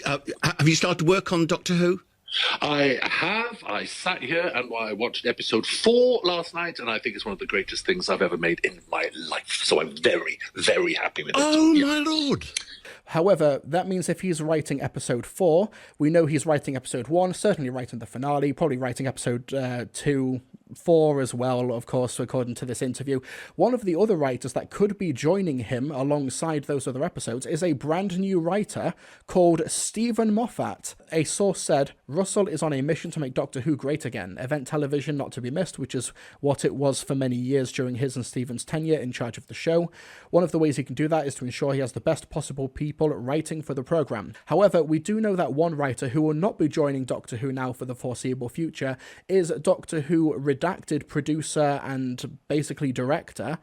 Have you started work on Doctor Who? I have. I sat here and I watched episode 4 last night, and I think it's one of the greatest things I've ever made in my life. So I'm very, very happy with it. Oh, Yeah. my lord. However, that means if he's writing episode 4, we know he's writing episode 1, certainly writing the finale, probably writing episode 2, 4 as well, of course, according to this interview. One of the other writers that could be joining him alongside those other episodes is a brand new writer called Stephen Moffat. A source said, Russell is on a mission to make Doctor Who great again. Event television not to be missed, which is what it was for many years during his and Stephen's tenure in charge of the show. One of the ways he can do that is to ensure he has the best possible people writing for the programme. However, we do know that one writer who will not be joining Doctor Who now for the foreseeable future is Doctor Who redacted producer and basically director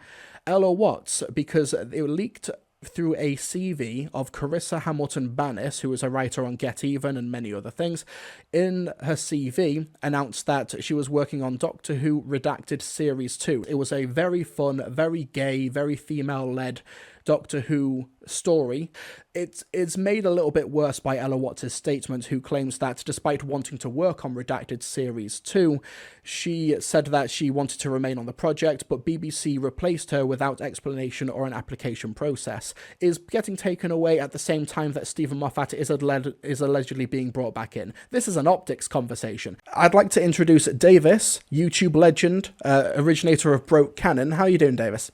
Ella Watts, because it leaked through a CV of Carissa Hamilton Bannis, who is a writer on Get Even and many other things. In her CV, announced that she was working on Doctor Who Redacted Series 2. It was a very fun, very gay, very female-led Doctor Who story. It's made a little bit worse by Ella Watts' statement, who claims that despite wanting to work on Redacted Series 2, she said that she wanted to remain on the project, but BBC replaced her without explanation or an application process. Is getting taken away at the same time that Stephen Moffat is allegedly being brought back in. This is an optics conversation. I'd like to introduce Davis, YouTube legend, originator of Broke Canon. How are you doing, Davis?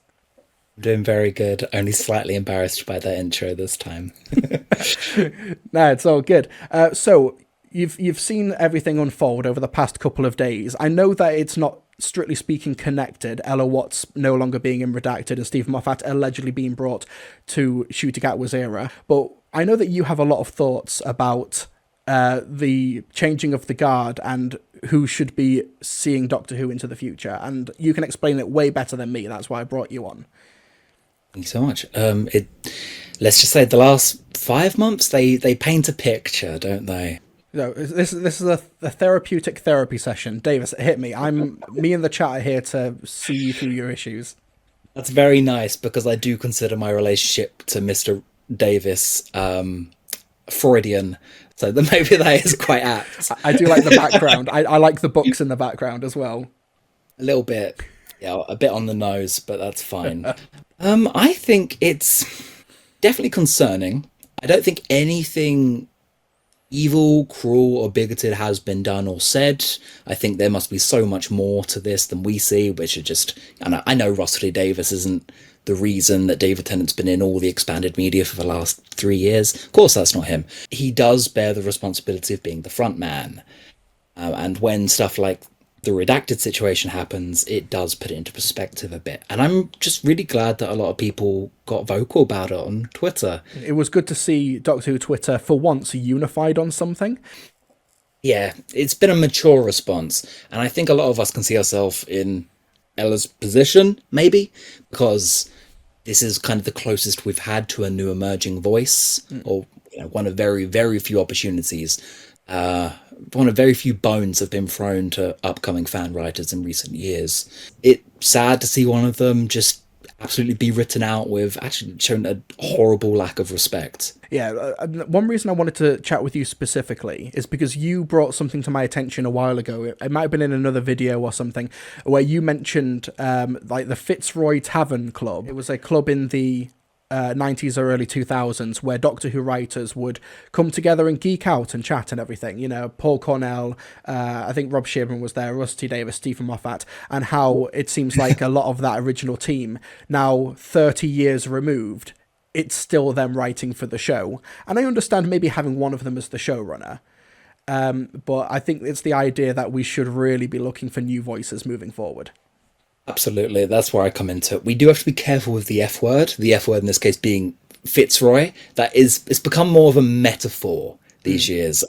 Doing very good, only slightly embarrassed by that intro this time. No, it's all good. So you've seen everything unfold over the past couple of days. I know that it's not strictly speaking connected, Ella Watts no longer being in Redacted and Stephen Moffat allegedly being brought to Shooting at Wazira, but I know that you have a lot of thoughts about the changing of the guard and who should be seeing Doctor Who into the future, and you can explain it way better than me. That's why I brought you on. Thank you so much. Let's just say the last 5 months, they paint a picture, don't they? No, this is a therapeutic therapy session. Davis, hit me. Me and the chat are here to see you through your issues. That's very nice, because I do consider my relationship to Mr. Davis Freudian, so then maybe that is quite apt. I do like the background. I like the books in the background as well. A little bit, yeah, a bit on the nose, but that's fine. I think it's definitely concerning. I don't think anything evil, cruel, or bigoted has been done or said. I think there must be so much more to this than we see, which are just... I know Russell T Davies isn't the reason that David Tennant's been in all the expanded media for the last 3 years. Of course, that's not him. He does bear the responsibility of being the front man. And when stuff like the redacted situation happens, it does put it into perspective a bit. And I'm just really glad that a lot of people got vocal about it on Twitter. It was good to see Doctor Who Twitter, for once, unified on something. Yeah, it's been a mature response. And I think a lot of us can see ourselves in Ella's position, maybe, because this is kind of the closest we've had to a new emerging voice, or one of very, very few opportunities. One of very few bones have been thrown to upcoming fan writers in recent years. It's sad to see one of them just absolutely be written out with actually shown a horrible lack of respect. Yeah, one reason I wanted to chat with you specifically is because you brought something to my attention a while ago. It might have been in another video or something, where you mentioned like the Fitzroy Tavern Club. It was a club in the 90s or early 2000s where Doctor Who writers would come together and geek out and chat and everything. You know, Paul Cornell, I think Rob Shearman was there, Rusty Davis, Stephen Moffat, and how it seems like a lot of that original team, now 30 years removed, it's still them writing for the show. And I understand maybe having one of them as the showrunner, but I think it's the idea that we should really be looking for new voices moving forward. Absolutely, that's where I come into it. We do have to be careful with the F word. The F word in this case being Fitzroy. It's become more of a metaphor these years.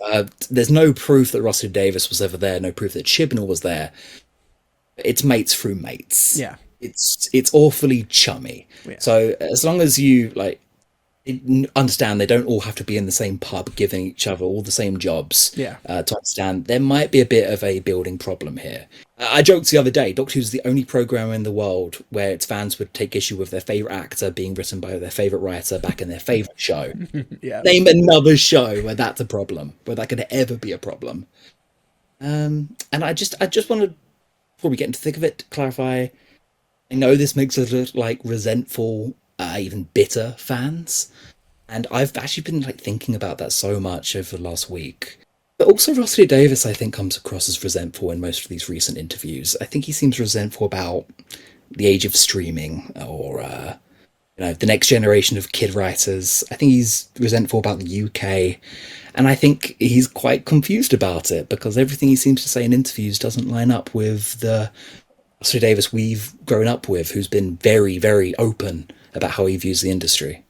There's no proof that Russell Davis was ever there, no proof that Chibnall was there. It's mates through mates. Yeah. It's awfully chummy. Yeah. So as long as you understand they don't all have to be in the same pub giving each other all the same jobs. Yeah. To understand there might be a bit of a building problem here. I joked the other day, Doctor Who's the only programme in the world where its fans would take issue with their favourite actor being written by their favourite writer back in their favourite show. Yeah. Name another show where that's a problem, where that could ever be a problem. And I just want to, before we get into the thick of it, to clarify, I know this makes us look like resentful, even bitter fans, and I've actually been like thinking about that so much over the last week. But also Russell Davies, I think, comes across as resentful in most of these recent interviews. I think he seems resentful about the age of streaming, or the next generation of kid writers. I think he's resentful about the UK, and I think he's quite confused about it because everything he seems to say in interviews doesn't line up with the Russell Davies we've grown up with, who's been very, very open about how he views the industry.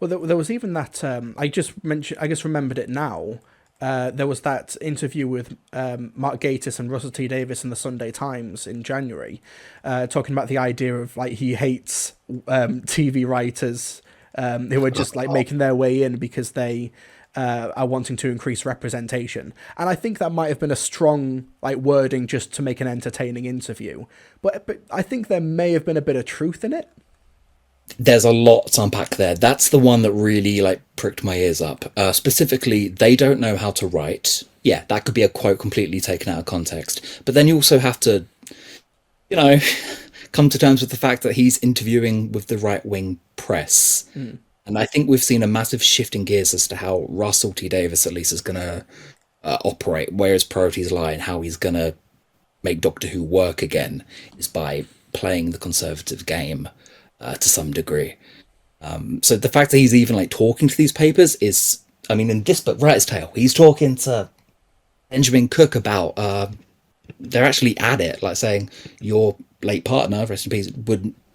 Well, there was even that, I just remembered it now. There was that interview with Mark Gatiss and Russell T Davies in the Sunday Times in January, talking about the idea of like he hates TV writers who are just like making their way in because they are wanting to increase representation. And I think that might have been a strong like wording just to make an entertaining interview, but I think there may have been a bit of truth in it. There's a lot to unpack there. That's the one that really like pricked my ears up. Specifically, they don't know how to write. Yeah, that could be a quote completely taken out of context. But then you also have to, come to terms with the fact that he's interviewing with the right-wing press. And I think we've seen a massive shift in gears as to how Russell T Davies at least is going to operate, where his priorities lie, and how he's going to make Doctor Who work again is by playing the conservative game. To some degree. So the fact that he's even like talking to these papers is, I mean, in this book, Writer's Tale, he's talking to Benjamin Cook about, they're actually at it, like saying, your late partner, rest in peace,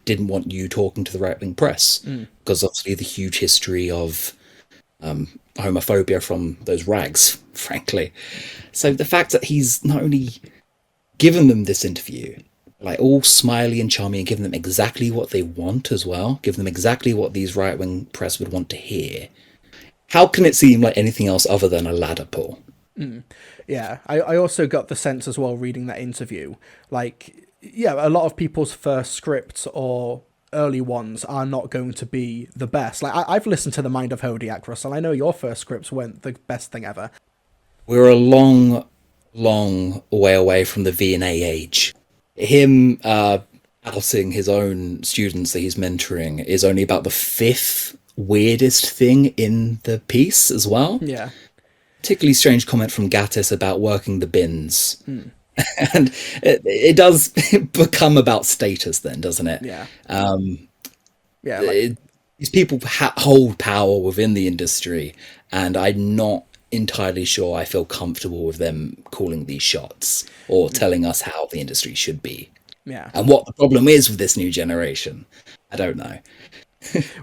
didn't want you talking to the right-wing press, because obviously the huge history of homophobia from those rags, frankly. So the fact that he's not only given them this interview, like all smiley and charming, and giving them exactly what they want as well, give them exactly what these right-wing press would want to hear. How can it seem like anything else other than a ladder pull? Yeah, I also got the sense as well reading that interview, like, yeah, a lot of people's first scripts or early ones are not going to be the best. Like, I've listened to The Mind of Hodiak, Russell. I know your first scripts weren't the best thing ever. We're a long, long way away from the V&A age. Him outing his own students that he's mentoring is only about the fifth weirdest thing in the piece as well. Yeah. Particularly strange comment from Gatiss about working the bins. And it does become about status then, doesn't it? Yeah. These people hold power within the industry, and I'm not entirely sure I feel comfortable with them calling these shots or telling us how the industry should be. Yeah. And what the problem is with this new generation, I don't know.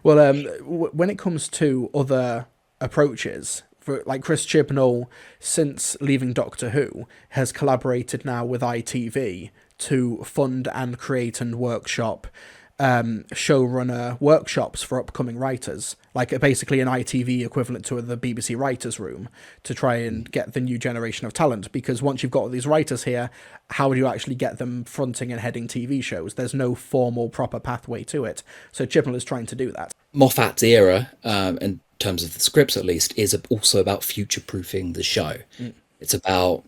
Well, when it comes to other approaches, for like Chris Chibnall, since leaving Doctor Who, has collaborated now with ITV to fund and create and workshop showrunner workshops for upcoming writers, like basically an ITV equivalent to the BBC Writers' Room, to try and get the new generation of talent. Because once you've got all these writers here, how do you actually get them fronting and heading TV shows? There's no formal, proper pathway to it. So Chibnall is trying to do that. Moffat's era, in terms of the scripts at least, is also about future-proofing the show. It's about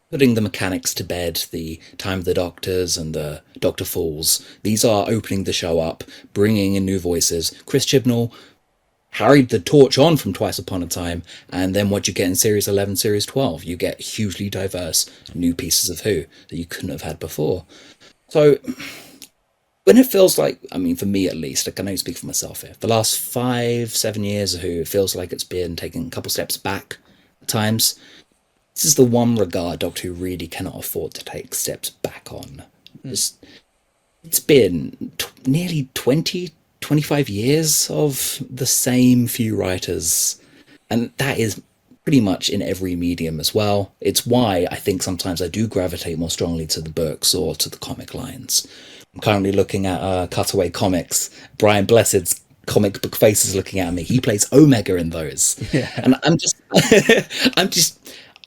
putting the mechanics to bed, the Time of the Doctors and the Doctor Falls. These are opening the show up, bringing in new voices. Chris Chibnall carried the torch on from Twice Upon a Time, and then what you get in Series 11, Series 12, you get hugely diverse new pieces of Who that you couldn't have had before. So when it feels like, I mean, for me at least, I can only speak for myself here, the last 5-7 years of Who, it feels like it's been taking a couple steps back at times. This is the one regard Doctor Who really cannot afford to take steps back on. It's been nearly 20-25 years of the same few writers, and that is pretty much in every medium as well. It's why I think sometimes I do gravitate more strongly to the books or to the comic lines. I'm currently looking at Cutaway Comics, Brian Blessed's comic book faces looking at me. He plays Omega in those. Yeah. And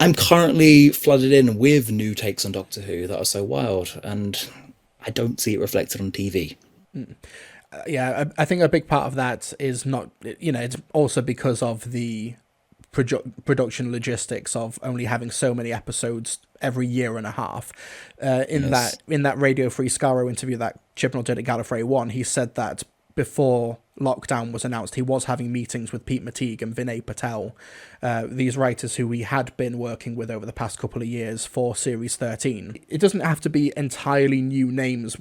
I'm currently flooded in with new takes on Doctor Who that are so wild, and I don't see it reflected on TV. Yeah, I think a big part of that is not, it's also because of the production logistics of only having so many episodes every year and a half. In that Radio Free Scaro interview that Chibnall did at Gallifrey 1, he said that before lockdown was announced, he was having meetings with Pete Mateague and Vinay Patel, these writers who he had been working with over the past couple of years for Series 13. It doesn't have to be entirely new names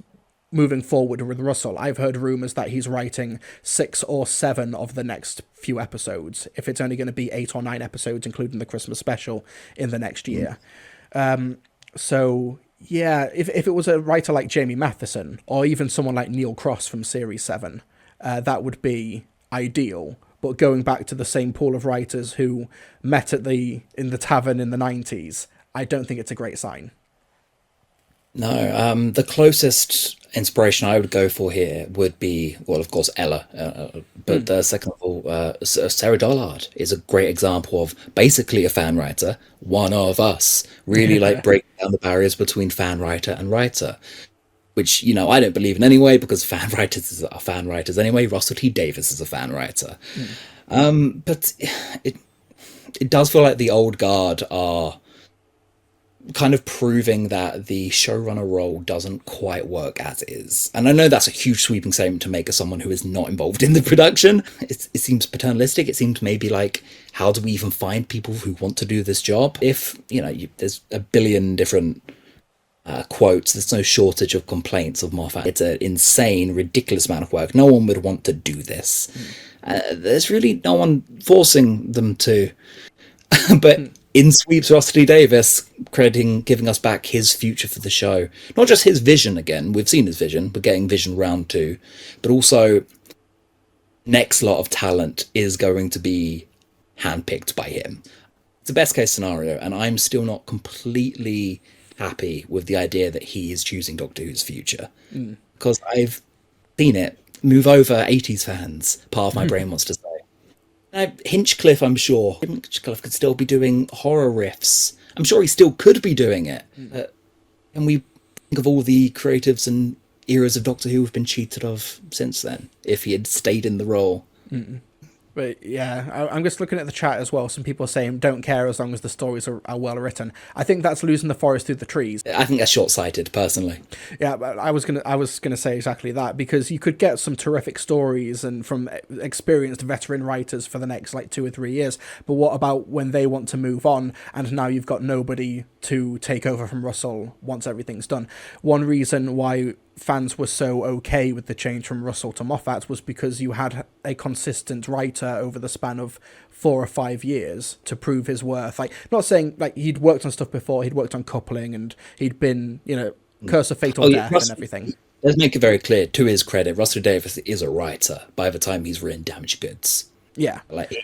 moving forward with Russell. I've heard rumours that he's writing 6 or 7 of the next few episodes, if it's only going to be 8 or 9 episodes, including the Christmas special in the next year. So, yeah, if it was a writer like Jamie Matheson, or even someone like Neil Cross from Series 7, that would be ideal. But going back to the same pool of writers who met in the tavern in the 90s, I don't think it's a great sign. No, the closest inspiration I would go for here would be, well, of course, Ella. But second of all, Sarah Dollard is a great example of basically a fan writer, one of us, really like breaking down the barriers between fan writer and writer, which, I don't believe in anyway, because fan writers are fan writers anyway. Russell T Davies is a fan writer. But it does feel like the old guard are kind of proving that the showrunner role doesn't quite work as is. And I know that's a huge sweeping statement to make as someone who is not involved in the production. It seems paternalistic. It seems maybe like, how do we even find people who want to do this job? If, there's a billion different quotes, there's no shortage of complaints of Moffat. It's an insane, ridiculous amount of work. No one would want to do this. There's really no one forcing them to. But in sweeps Russell T Davies, giving us back his future for the show. Not just his vision again, we've seen his vision, we're getting Vision round 2, but also next lot of talent is going to be handpicked by him. It's the best case scenario, and I'm still not completely happy with the idea that he is choosing Doctor Who's future. Because I've seen it move over 80s fans, part of my brain wants to say. Now, Hinchcliffe, I'm sure. Hinchcliffe could still be doing horror riffs. I'm sure he still could be doing it. Can we think of all the creatives and eras of Doctor Who have been cheated of since then, if he had stayed in the role? But yeah, I'm just looking at the chat as well. Some people are saying don't care as long as the stories are well written. I think that's losing the forest through the trees. I think that's short-sighted, personally. Yeah, but I was gonna say exactly that, because you could get some terrific stories and from experienced veteran writers for the next 2 or 3 years. But what about when they want to move on and now you've got nobody to take over from Russell once everything's done? One reason why fans were so okay with the change from Russell to Moffat was because you had a consistent writer over the span of 4 or 5 years to prove his worth. Not saying he'd worked on stuff before, he'd worked on Coupling and he'd been, Curse of Fatal Death and everything. Let's make it very clear, to his credit, Russell Davies is a writer by the time he's written Damaged Goods. Yeah.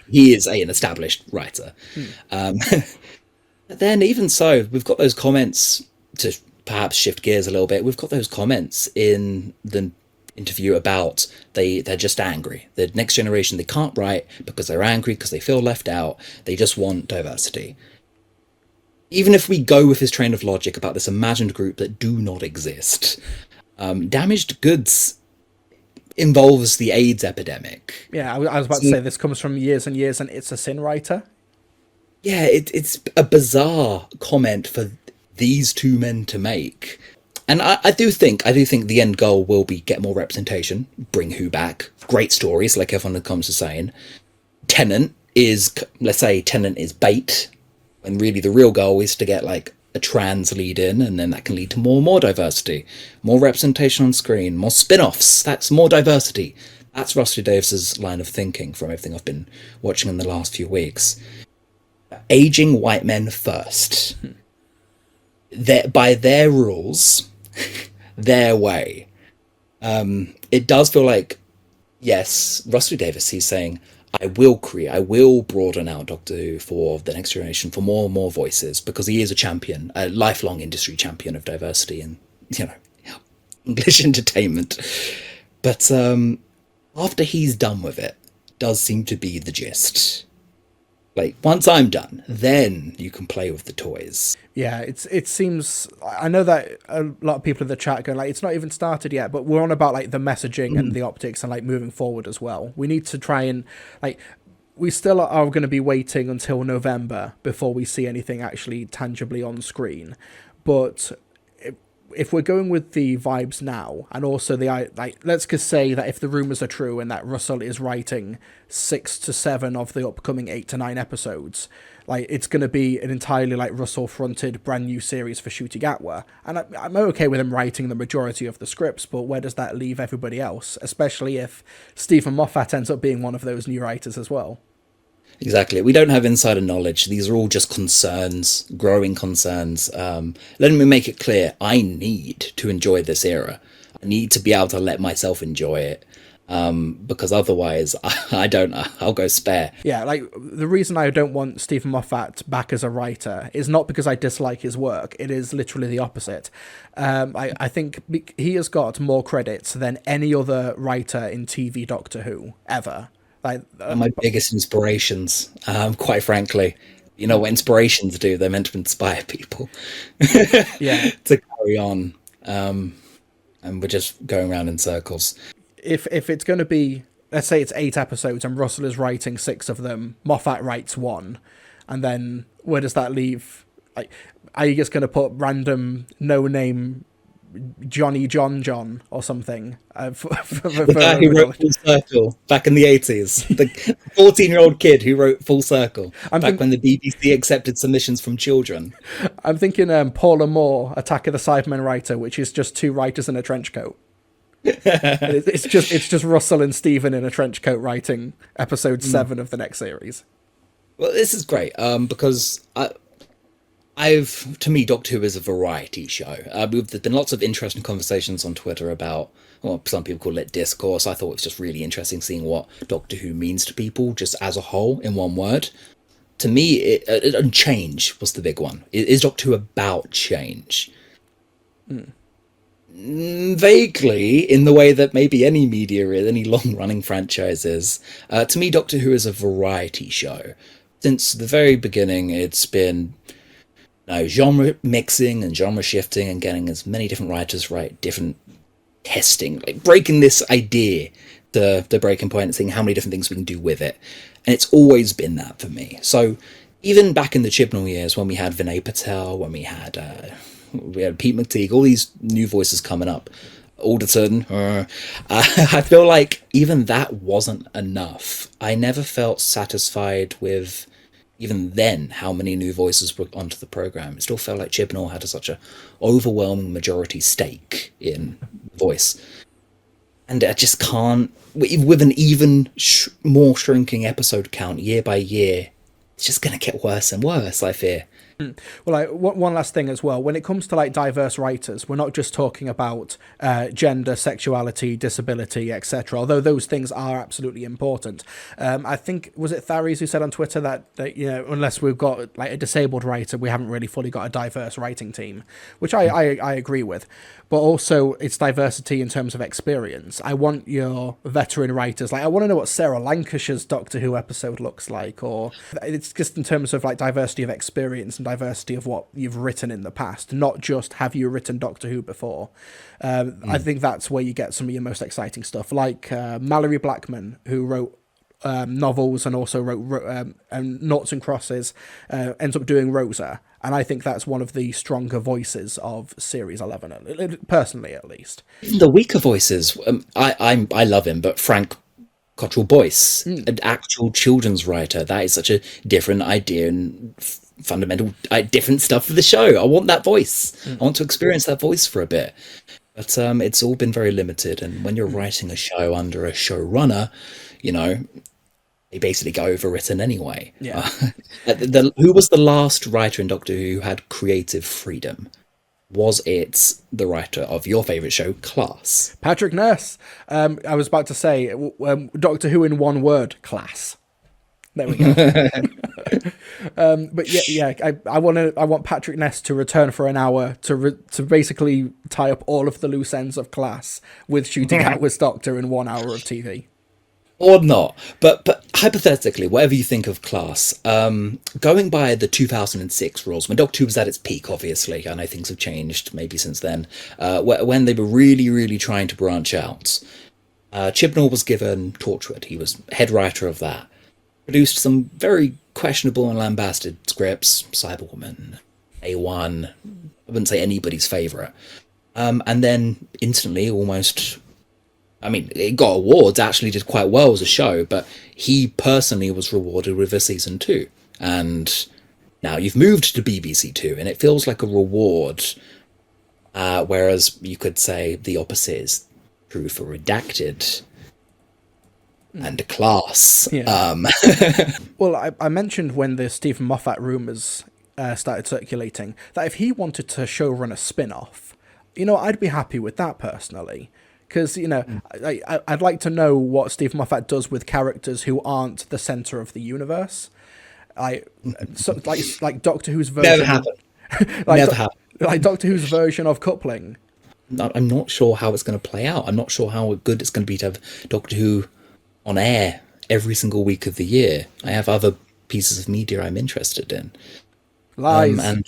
He is an established writer. But then even so, we've got those comments to perhaps shift gears a little bit. We've got those comments in the interview about they're just angry. The next generation, they can't write because they're angry, because they feel left out. They just want diversity. Even if we go with his train of logic about this imagined group that do not exist, Damaged Goods involves the AIDS epidemic. Yeah, I was about to say this comes from years and years, and it's a sin writer. Yeah, it's a bizarre comment for these two men to make. And I do think the end goal will be get more representation, bring Who back, great stories like everyone comes to saying. Let's say Tennant is bait, when really the real goal is to get a trans lead in, and then that can lead to more diversity, more representation on screen, more spin-offs. That's more diversity. That's Russell Davies's line of thinking from everything I've been watching in the last few weeks. Aging white men first. By their rules, their way. It does feel like, yes, Russell Davies, he's saying, I will broaden out Doctor Who for the next generation, for more and more voices, because he is a champion, a lifelong industry champion of diversity and, English entertainment. But after he's done with it does seem to be the gist. Like, once I'm done, then you can play with the toys. Yeah, it seems. I know that a lot of people in the chat going like, it's not even started yet, but we're on about like the messaging and the optics and like moving forward as well. We need to try and like, we still are going to be waiting until November before we see anything actually tangibly on screen. But if we're going with the vibes now, and also like, let's just say that if the rumors are true and that Russell is writing 6 to 7 of the upcoming 8 to 9 episodes, like, it's going to be an entirely like Russell fronted brand new series for Ncuti Gatwa. And I'm okay with him writing the majority of the scripts, but where does that leave everybody else? Especially if Stephen Moffat ends up being one of those new writers as well. Exactly. We don't have insider knowledge. These are all just concerns, growing concerns. Let me make it clear. I need to enjoy this era. I need to be able to let myself enjoy it. Because otherwise, I'll go spare. Yeah, like, the reason I don't want Stephen Moffat back as a writer is not because I dislike his work. It is literally the opposite. I think he has got more credits than any other writer in TV Doctor Who ever. Like, my biggest inspirations, quite frankly. You know what inspirations do? They're meant to inspire people. Yeah. To carry on. And we're just going around in circles. If it's going to be, let's say it's 8 episodes and Russell is writing 6 of them, Moffat writes 1, and then where does that leave? Like, are you just going to put random no-name John or something? The guy who wrote Full Circle back in the 80s. The 14-year-old kid who wrote Full Circle when the BBC accepted submissions from children. I'm thinking Paula Moore, Attack of the Cybermen writer, which is just 2 writers in a trench coat. It's just Russell and Stephen in a trench coat writing episode 7 of the next series. Well, this is great because to me, Doctor Who is a variety show. There's been lots of interesting conversations on Twitter about, well, some people call it discourse. I thought it was just really interesting seeing what Doctor Who means to people just as a whole in one word. To me, change was the big one. Is Doctor Who about change? Vaguely, in the way that maybe any media is, any long-running franchise is. To me, Doctor Who is a variety show. Since the very beginning, it's been genre mixing and genre shifting and getting as many different writers write different testing, like breaking this idea to the breaking point and seeing how many different things we can do with it. And it's always been that for me. So even back in the Chibnall years when we had Vinay Patel, when we had Pete McTeague, all these new voices coming up, Alderton, I feel like even that wasn't enough. I never felt satisfied with even then how many new voices were onto the program. It still felt like Chibnall had such an overwhelming majority stake in voice, and I just can't, with an even more shrinking episode count year by year, it's just going to get worse and worse, I fear. Well, one last thing as well. When it comes to like diverse writers, we're not just talking about gender, sexuality, disability, etc. Although those things are absolutely important. I think, was it Tharies who said on Twitter that unless we've got like a disabled writer, we haven't really fully got a diverse writing team, which I agree with. But also it's diversity in terms of experience. I want your veteran writers, like I want to know what Sarah Lancashire's Doctor Who episode looks like, or it's just in terms of like diversity of experience and diversity of what you've written in the past, not just have you written Doctor Who before. I think that's where you get some of your most exciting stuff, like Mallory Blackman, who wrote novels and also wrote Noughts and Crosses, ends up doing Rosa, and I think that's one of the stronger voices of Series 11, personally at least. The weaker voices, I love him, but Frank Cottrell Boyce, an actual children's writer, that is such a different idea and fundamental different stuff for the show. I want that voice. I want to experience that voice for a bit. But it's all been very limited, and when you're writing a show under a showrunner, they basically go overwritten anyway. Yeah. Who was the last writer in Doctor Who who had creative freedom? Was it the writer of your favourite show, Class? Patrick Ness. I was about to say, Doctor Who in one word, class. There we go. But I want Patrick Ness to return for an hour to basically tie up all of the loose ends of Class with Ncuti Gatwa's Doctor in 1 hour of TV. Or not, but hypothetically, whatever you think of class, going by the 2006 rules, when Doctor Who was at its peak, obviously, I know things have changed maybe since then, when they were really, really trying to branch out, Chibnall was given Torchwood. He was head writer of that. Produced some very questionable and lambasted scripts, Cyberwoman, A1, I wouldn't say anybody's favourite. And then instantly, almost... I mean, it got awards, actually did quite well as a show, but he personally was rewarded with a season 2. And now you've moved to BBC 2, and it feels like a reward, whereas you could say the opposite is true for Redacted and Class. Yeah. Well, I mentioned when the Stephen Moffat rumours started circulating that if he wanted to showrun a spin-off, I'd be happy with that personally. Because, I'd like to know what Steve Moffat does with characters who aren't the centre of the universe. Like Doctor Who's version... Never happened. Never happened. Like Doctor Who's version of coupling. I'm not sure how it's going to play out. I'm not sure how good it's going to be to have Doctor Who on air every single week of the year. I have other pieces of media I'm interested in. Lies. And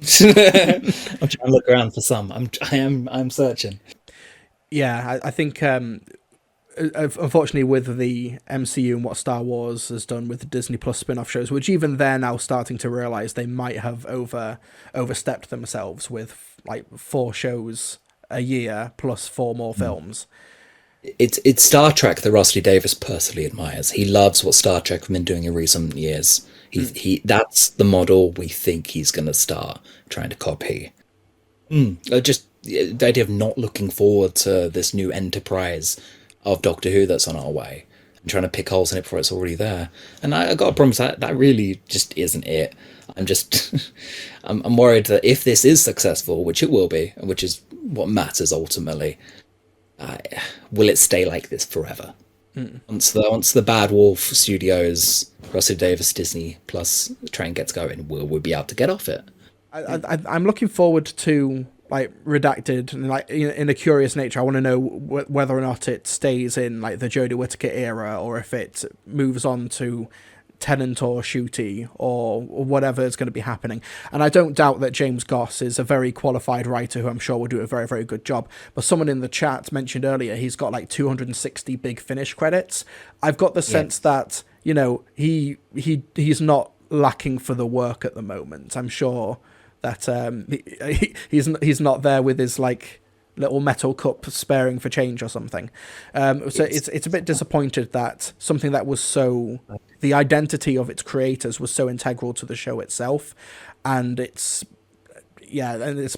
I'm trying to look around for some. I'm searching. Yeah, I think unfortunately with the MCU and what Star Wars has done with the Disney Plus spin-off shows, which even they're now starting to realise they might have overstepped themselves with like 4 shows a year plus 4 more films. It's Star Trek that Rusty Davis personally admires. He loves what Star Trek have been doing in recent years. He that's the model we think he's going to start trying to copy. Just the idea of not looking forward to this new enterprise of Doctor Who that's on our way and trying to pick holes in it before it's already there. And I got to promise that really just isn't it. I'm just I'm worried that if this is successful, which it will be, which is what matters ultimately, will it stay like this forever? Once the Bad Wolf Studios, Russell Davis, Disney Plus train gets going, will we be able to get off it? I'm looking forward to like Redacted, and like in a curious nature, I want to know whether or not it stays in like the Jodie Whittaker era, or if it moves on to Tennant or Ncuti or whatever is going to be happening. And I don't doubt that James Goss is a very qualified writer who I'm sure will do a very, very good job. But someone in the chat mentioned earlier he's got like 260 Big Finish credits. I've got the sense that he's not lacking for the work at the moment. I'm sure that he's not there with his like little metal cup sparing for change or something. So it's a bit disappointed that something that was so, the identity of its creators was so integral to the show itself, and it's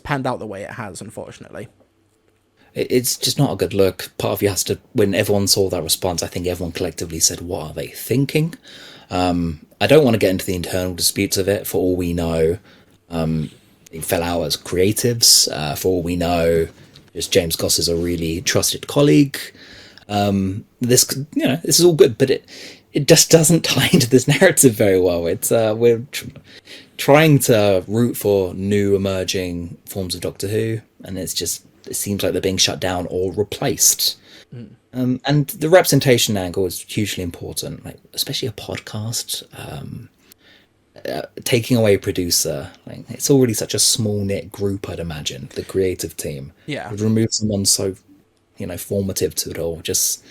panned out the way it has, unfortunately. It's just not a good look. Part of you has to, when everyone saw that response, I think everyone collectively said, what are they thinking? I don't want to get into the internal disputes of it. For all we know, they fell out as creatives. For all we know, just James Goss is a really trusted colleague. This is all good, but it just doesn't tie into this narrative very well. It's we're trying to root for new emerging forms of Doctor Who, and it seems like they're being shut down or replaced. And the representation angle is hugely important, like especially a podcast. Taking away a producer, like, it's already such a small knit group. I'd imagine the creative team. Yeah, would remove someone so formative to it all. Just,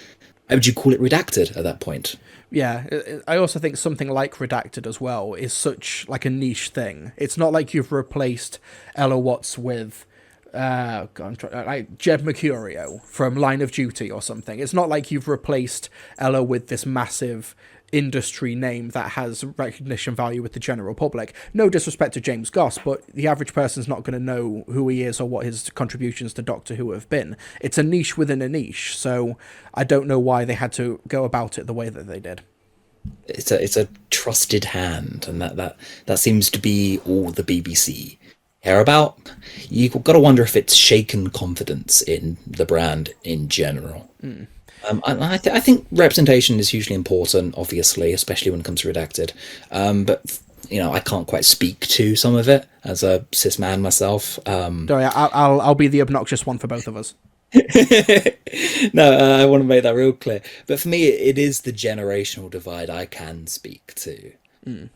how would you call it, redacted at that point? Yeah, I also think something like Redacted as well is such like a niche thing. It's not like you've replaced Ella Watts with like Jed Mercurio from Line of Duty or something. It's not like you've replaced Ella with this massive industry name that has recognition value with the general public. No disrespect to James Goss, but the average person's not going to know who he is or what his contributions to Doctor Who have been. It's a niche within a niche, so I don't know why they had to go about it the way that they did. It's a trusted hand, and that seems to be all the BBC care about. You've got to wonder if it's shaken confidence in the brand in general. I think representation is hugely important, obviously, especially when it comes to Redacted. But I can't quite speak to some of it as a cis man myself. Don't worry, I'll be the obnoxious one for both of us. No, I want to make that real clear. But for me, it is the generational divide I can speak to. And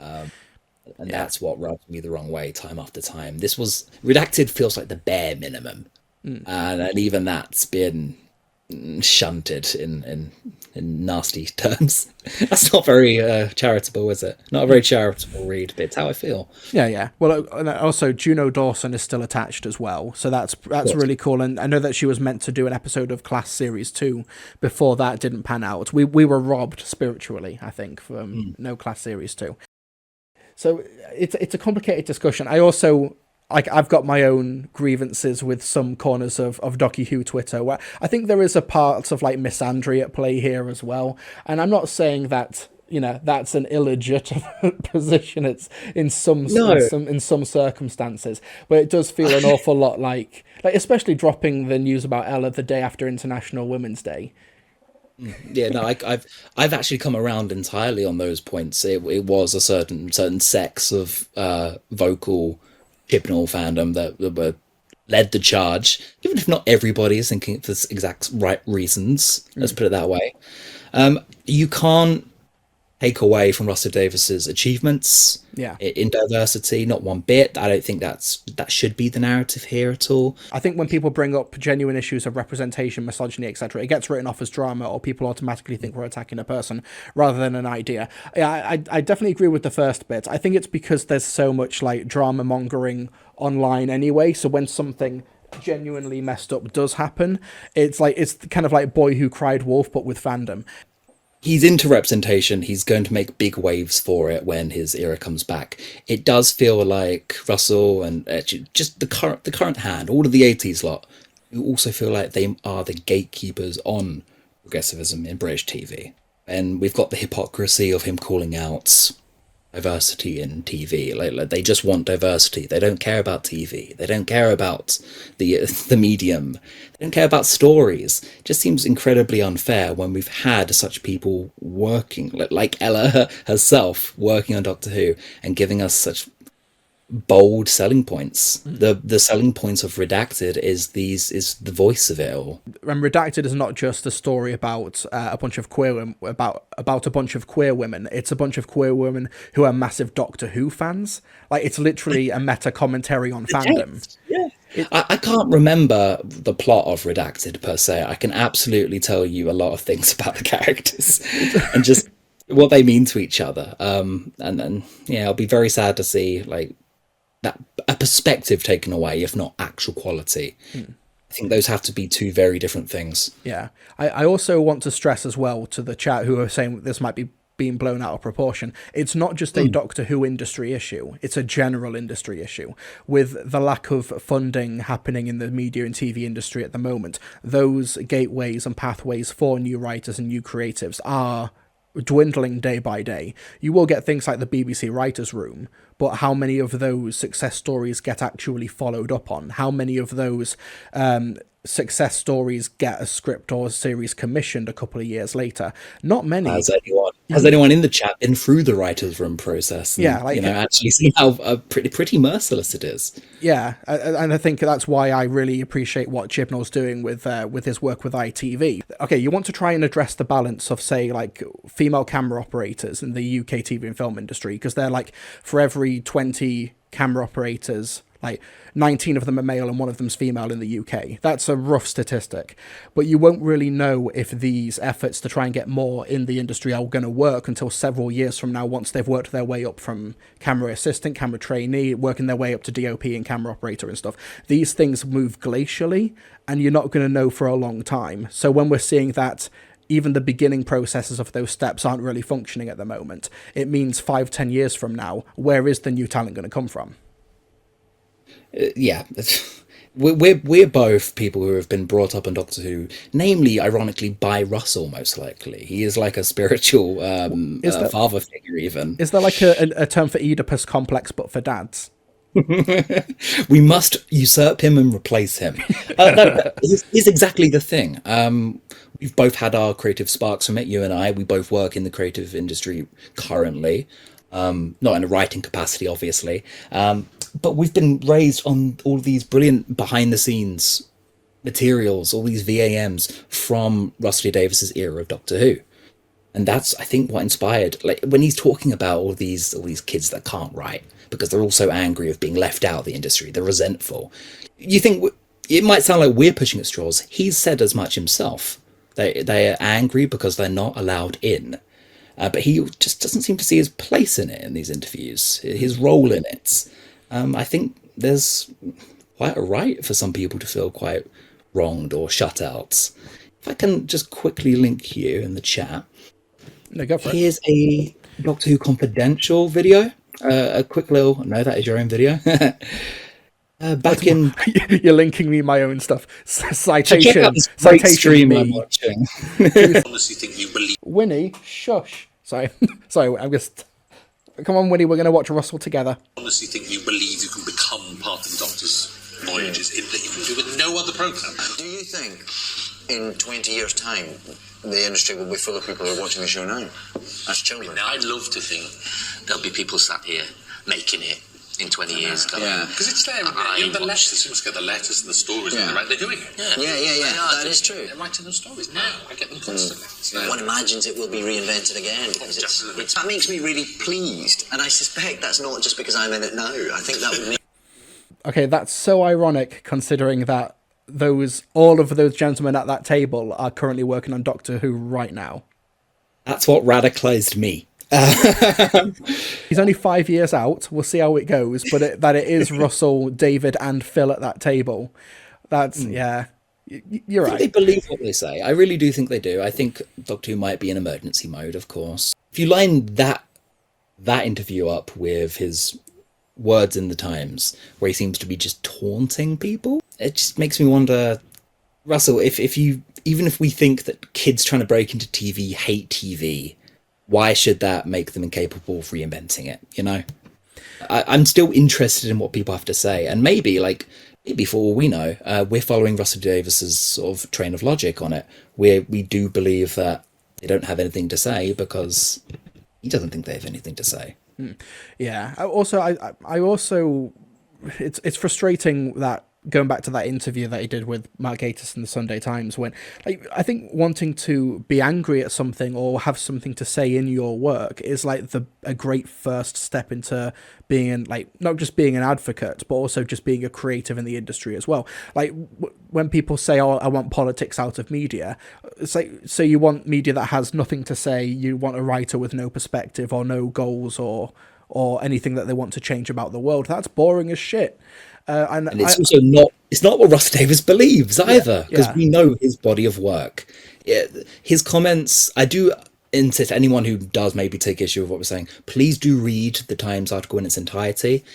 that's what rubs me the wrong way time after time. This was Redacted feels like the bare minimum. And even that's been shunted in nasty terms. That's not very charitable, is it? Not a very charitable read, but it's how I feel. Yeah. Well, and also Juno Dawson is still attached as well, so that's really cool. And I know that she was meant to do an episode of Class Series 2 before that didn't pan out. We were robbed spiritually, I think, from no Class Series 2. So it's a complicated discussion. I also I've got my own grievances with some corners of Docu Who Twitter, where I think there is a part of like misandry at play here as well. And I'm not saying that, you know, that's an illegitimate position. It's in some circumstances, but it does feel an awful lot like especially dropping the news about Ella the day after International Women's Day. Yeah, no, I've actually come around entirely on those points. It was a certain sex of vocal Chibnall fandom that led the charge, even if not everybody is thinking for the exact right reasons. Let's put it that way. You can't take away from Russell Davis's achievements in diversity, not one bit. I don't think that should be the narrative here at all. I think when people bring up genuine issues of representation, misogyny, etc., it gets written off as drama, or people automatically think we're attacking a person rather than an idea. Yeah, I definitely agree with the first bit. I think it's because there's so much like drama mongering online anyway, so when something genuinely messed up does happen, it's kind of like Boy Who Cried Wolf, but with fandom. He's into representation. He's going to make big waves for it when his era comes back. It does feel like Russell and just the current hand, all of the 80s lot, who also feel like they are the gatekeepers on progressivism in British TV. And we've got the hypocrisy of him calling out diversity in TV. Like they just want diversity. They don't care about TV. They don't care about the medium. They don't care about stories. It just seems incredibly unfair when we've had such people working, like Ella herself, working on Doctor Who and giving us such bold selling points. The selling points of Redacted is the voice of it all. And Redacted is not just a story about a bunch of queer about a bunch of queer women. It's a bunch of queer women who are massive Doctor Who fans. Like it's literally a meta commentary on fandom. Yeah. I can't remember the plot of Redacted per se. I can absolutely tell you a lot of things about the characters and just what they mean to each other. And then I'll be very sad to see like that a perspective taken away, if not actual quality. I think those have to be two very different things. Yeah. I also want to stress as well to the chat who are saying this might be being blown out of proportion. It's not just a Doctor Who industry issue. It's a general industry issue. With the lack of funding happening in the media and TV industry at the moment, those gateways and pathways for new writers and new creatives are dwindling day by day. You will get things like the BBC Writers' Room, but how many of those success stories get actually followed up on? How many of those success stories get a script or a series commissioned a couple of years later? Not many. Has anyone in the chat been through the writer's room process? And, actually see how pretty merciless it is. Yeah, and I think that's why I really appreciate what Chibnall's doing with his work with ITV. Okay, you want to try and address the balance of, say, like female camera operators in the UK TV and film industry, because they're like, for every 20 camera operators, like 19 of them are male and one of them's female in the UK. That's a rough statistic, but you won't really know if these efforts to try and get more in the industry are going to work until several years from now, once they've worked their way up from camera assistant, camera trainee, working their way up to DOP and camera operator and stuff. These things move glacially, and you're not going to know for a long time. So when we're seeing that even the beginning processes of those steps aren't really functioning at the moment, it means 5-10 years from now, where is the new talent going to come from? We're both people who have been brought up on Doctor Who, namely, ironically, by Russell, most likely. He is like a spiritual father figure, even. Is there like a term for Oedipus complex, but for dads? We must usurp him and replace him. Is exactly the thing. We've both had our creative sparks from it, you and I. We both work in the creative industry currently. Not in a writing capacity, obviously. But we've been raised on all these brilliant behind-the-scenes materials, all these VAMs from Russell T Davies's era of Doctor Who. And that's, I think, what inspired, like, when he's talking about all these kids that can't write because they're all so angry of being left out of the industry, they're resentful. You think it might sound like we're pushing at straws. He's said as much himself. They are angry because they're not allowed in. But he just doesn't seem to see his place in it in these interviews, his role in it. I think there's quite a right for some people to feel quite wronged or shut out. If I can just quickly link you in the chat. No, go for it. Here's a Doctor Who Confidential video. A quick little... No, that is your own video. Back in... You're linking me my own stuff. Check out this great stream I'm watching. Honestly think you believe... Winnie, shush. Sorry. Sorry, I'm just... Come on, Winnie, we're going to watch Russell together. Honestly think you believe you can become part of the Doctor's voyages that you can do with no other programme? Do you think in 20 years' time the industry will be full of people who are watching the show now as children? Now, I'd love to think there'll be people sat here making it in 20 years. Yeah. Because it's there. The letters, you must get the letters and the stories. Yeah. Right, they're doing it. Yeah. That is true. They're writing those stories now. I get them constantly. So. One imagines it will be reinvented again because that makes me really pleased, and I suspect that's not just because I'm in it now. I think that would make... Okay, that's so ironic considering that all of those gentlemen at that table are currently working on Doctor Who right now. That's what radicalized me. He's only 5 years out. We'll see how it goes, but that it is Russell, David, and Phil at that table. That's yeah. You're right. I think they believe what they say. I really do think they do. I think Doctor Who might be in emergency mode, of course. If you line that interview up with his words in the Times, where he seems to be just taunting people, it just makes me wonder, Russell, even if we think that kids trying to break into TV hate TV, why should that make them incapable of reinventing it? You know, I'm still interested in what people have to say, and maybe for all we know, we're following Russell Davies's sort of train of logic on it, where we do believe that they don't have anything to say because he doesn't think they have anything to say. Yeah. I also, it's frustrating that, going back to that interview that he did with Mark Gatiss in the Sunday Times, when I think wanting to be angry at something or have something to say in your work is like a great first step into being not just being an advocate, but also just being a creative in the industry as well. Like when people say, "Oh, I want politics out of media," it's like, so you want media that has nothing to say. You want a writer with no perspective or no goals or anything that they want to change about the world. That's boring as shit. And it's also not what Russ Davies believes either, because we know his body of work. His comments, I do insist, anyone who does maybe take issue with what we're saying, please do read the Times article in its entirety.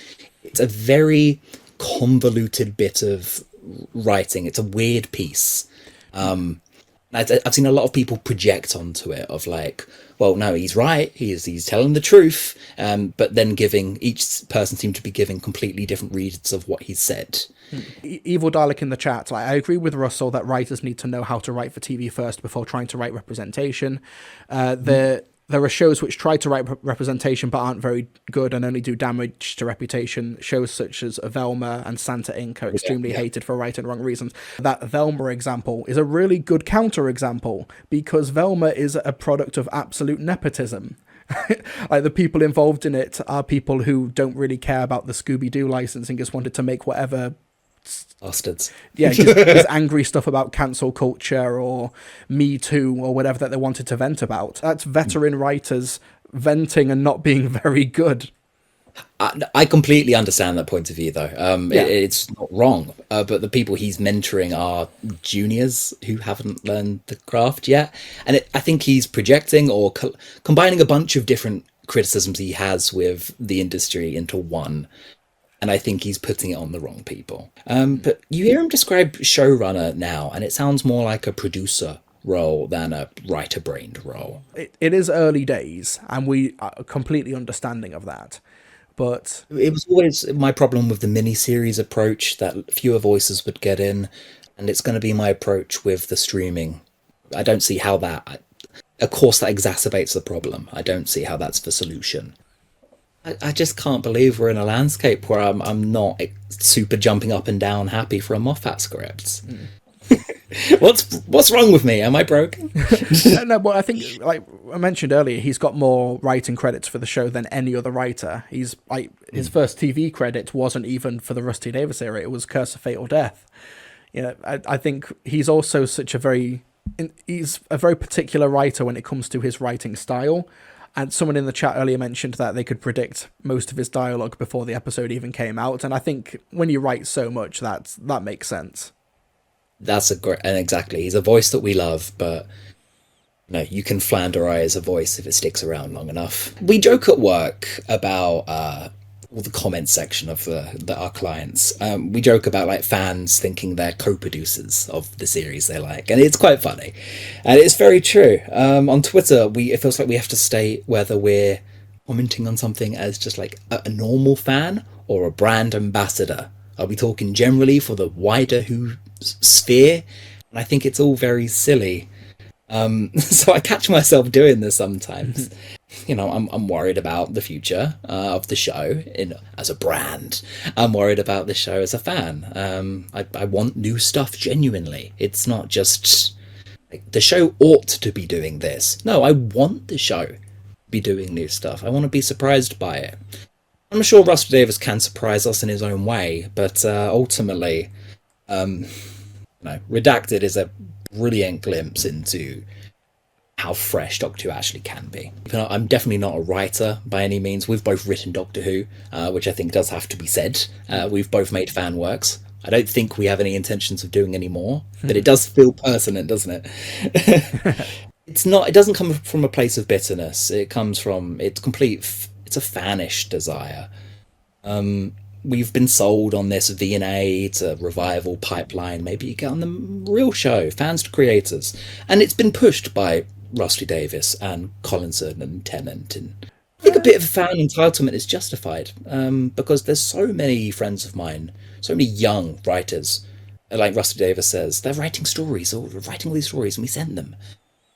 It's a very convoluted bit of writing. It's a weird piece. I've seen a lot of people project onto it of like, well, no, he's right. He's telling the truth. But then each person seemed to be giving completely different reads of what he said. Evil Dalek in the chat. I agree with Russell that writers need to know how to write for TV first before trying to write representation. There are shows which try to write representation but aren't very good and only do damage to reputation. Shows such as Velma and Santa Inc. are extremely hated for right and wrong reasons. That Velma example is a really good counterexample because Velma is a product of absolute nepotism. Like the people involved in it are people who don't really care about the Scooby-Doo license and just wanted to make whatever bastards. Yeah, just angry stuff about cancel culture or Me Too or whatever that they wanted to vent about. That's veteran writers venting and not being very good. I completely understand that point of view, though. It's not wrong, but the people he's mentoring are juniors who haven't learned the craft yet. And I think he's projecting or combining a bunch of different criticisms he has with the industry into one. And I think he's putting it on the wrong people. But you hear him describe showrunner now, and it sounds more like a producer role than a writer-brained role. It is early days, and we are completely understanding of that. But it was always my problem with the mini-series approach that fewer voices would get in, and it's going to be my approach with the streaming. I don't see how that... Of course, that exacerbates the problem. I don't see how that's the solution. I just can't believe we're in a landscape where I'm not super jumping up and down happy for a Moffat script. What's wrong with me? Am I broken? No, but I think, like I mentioned earlier, he's got more writing credits for the show than any other writer. He's like his first TV credit wasn't even for the Rusty Davis era; it was Curse of Fatal Death. You know, I think he's also he's a very particular writer when it comes to his writing style. And someone in the chat earlier mentioned that they could predict most of his dialogue before the episode even came out. And I think when you write so much, that makes sense. That's and exactly. He's a voice that we love, but no, you can flanderize a voice if it sticks around long enough. We joke at work about all the comment section of our clients. We joke about like fans thinking they're co-producers of the series they like, and it's quite funny, and it's very true. On Twitter, it feels like we have to state whether we're commenting on something as just like a normal fan or a brand ambassador. Are we talking generally for the wider Who sphere? And I think it's all very silly. So I catch myself doing this sometimes. You know, I'm worried about the future of the show as a brand. I'm worried about the show as a fan. I want new stuff genuinely. It's not just like the show ought to be doing this. No, I want the show to be doing new stuff. I want to be surprised by it. I'm sure Rusty Davis can surprise us in his own way, but ultimately, Redacted is a brilliant glimpse into how fresh Doctor Who actually can be. I'm definitely not a writer by any means. We've both written Doctor Who, which I think does have to be said. We've both made fan works. I don't think we have any intentions of doing any more, but it does feel pertinent, doesn't it? It doesn't come from a place of bitterness. It comes from, it's a fanish desire. We've been sold on this V&A to revival pipeline. Maybe you get on the real show, fans to creators. And it's been pushed by Rusty Davis and Collinson and Tennant. And I think a bit of fan entitlement is justified, because there's so many friends of mine, so many young writers, like Rusty Davis says, they're writing stories, or writing all these stories, and we send them.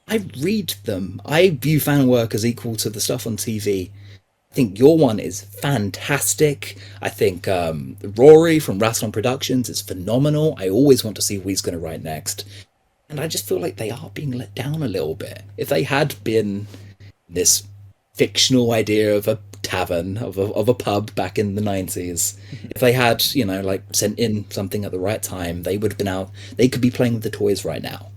I read them. I view fan work as equal to the stuff on TV. I think your one is fantastic. I think Rory from Rassilon Productions is phenomenal. I always want to see who he's going to write next. And I just feel like they are being let down a little bit. If they had been this fictional idea of a tavern, of a pub back in the 90s, if they had, sent in something at the right time, they would have been out. They could be playing with the toys right now.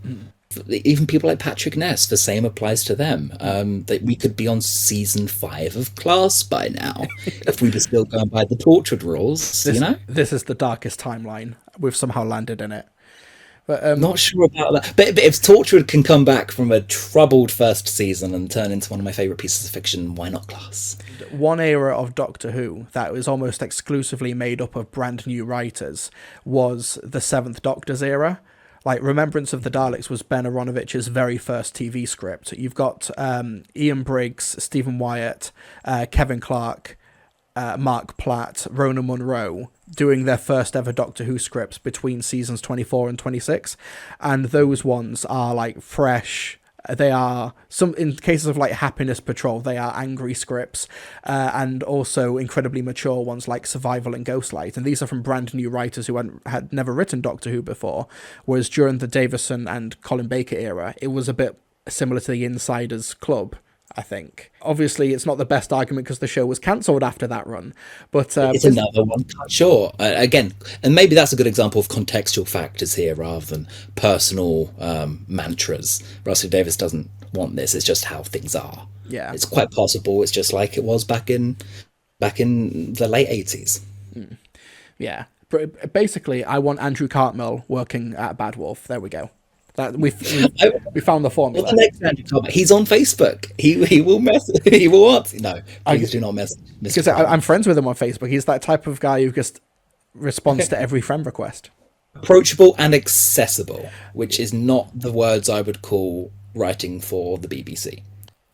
Even people like Patrick Ness, the same applies to them. That we could be on season 5 of Class by now if we were still going by the Tortured rules. This is the darkest timeline. We've somehow landed in it. But I'm not sure about that. But if Tortured can come back from a troubled first season and turn into one of my favourite pieces of fiction, why not Class? One era of Doctor Who that was almost exclusively made up of brand new writers was the Seventh Doctor's era. Like, Remembrance of the Daleks was Ben Aronovich's very first TV script. You've got Ian Briggs, Stephen Wyatt, Kevin Clark, Mark Platt, Rona Munro doing their first ever Doctor Who scripts between seasons 24 and 26. And those ones are, like, fresh. They are, in cases of like Happiness Patrol, they are angry scripts, and also incredibly mature ones like Survival and Ghostlight. And these are from brand new writers who had never written Doctor Who before. Whereas during the Davison and Colin Baker era, it was a bit similar to the Insiders Club, I think. Obviously, it's not the best argument because the show was cancelled after that run, but it's another one cut short. Again, and maybe that's a good example of contextual factors here rather than personal mantras. Russell Davis doesn't want this. It's just how things are. Yeah, it's quite possible. It's just like it was back in the late 80s. Yeah, basically, I want Andrew Cartmel working at Bad Wolf. There we go. That we found the formula. Well, the next Andrew Cartmel, he's on Facebook. He will mess. He will what? No, please do not mess. Because I'm friends with him on Facebook. He's that type of guy who just responds to every friend request. Approachable and accessible, which is not the words I would call writing for the BBC.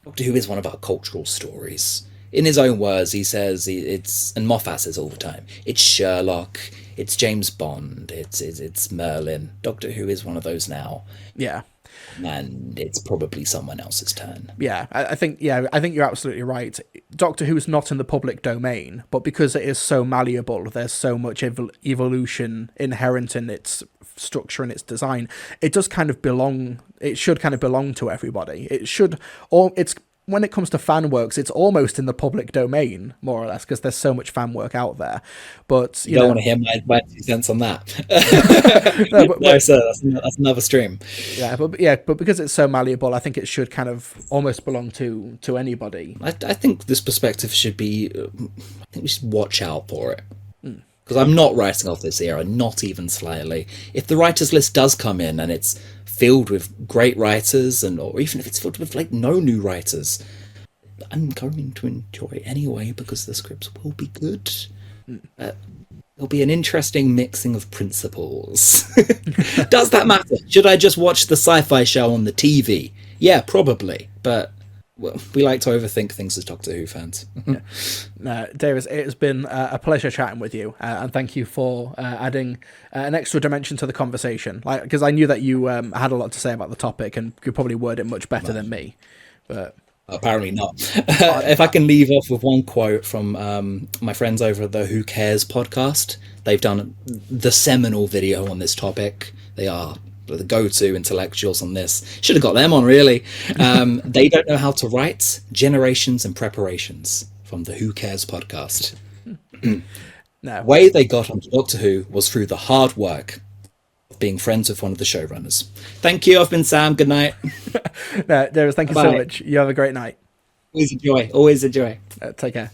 Doctor Who is one of our cultural stories. In his own words, he says and Moffat says all the time, it's Sherlock, it's James Bond, it's Merlin. Doctor Who is one of those now. Yeah. And it's probably someone else's turn. Yeah, I think you're absolutely right. Doctor Who's not in the public domain, but because it is so malleable, there's so much evolution inherent in its structure and its design. It does kind of belong. It should kind of belong to everybody. It should, or it's. When it comes to fan works, it's almost in the public domain, more or less, because there's so much fan work out there. But you don't want to hear my 2 cents on that. That's another stream. But because it's so malleable, I think it should kind of almost belong to anybody. I think this perspective should be. I think we should watch out for it. Because I'm not writing off this era, not even slightly. If the writers list does come in and it's filled with great writers, or even if it's filled with like no new writers, I'm going to enjoy it anyway because the scripts will be good. It'll be an interesting mixing of principles. Does that matter? Should I just watch the sci-fi show on the TV? Yeah, probably. But well, we like to overthink things as Doctor Who fans. Davis, it has been a pleasure chatting with you, and thank you for adding an extra dimension to the conversation. Because I knew that you had a lot to say about the topic and could probably word it much better than me. But apparently not. If I can leave off with one quote from my friends over at the Who Cares podcast, they've done the seminal video on this topic. They are the go-to intellectuals on this. Should have got them on, really. They don't know how to write. Generations and preparations, from the Who Cares podcast. No. Way they got onto Doctor Who was through the hard work of being friends with one of the showrunners. Thank you. I've been Sam. Good night. Davis, thank you so much. You have a great night. Always enjoy. Always enjoy. Take care.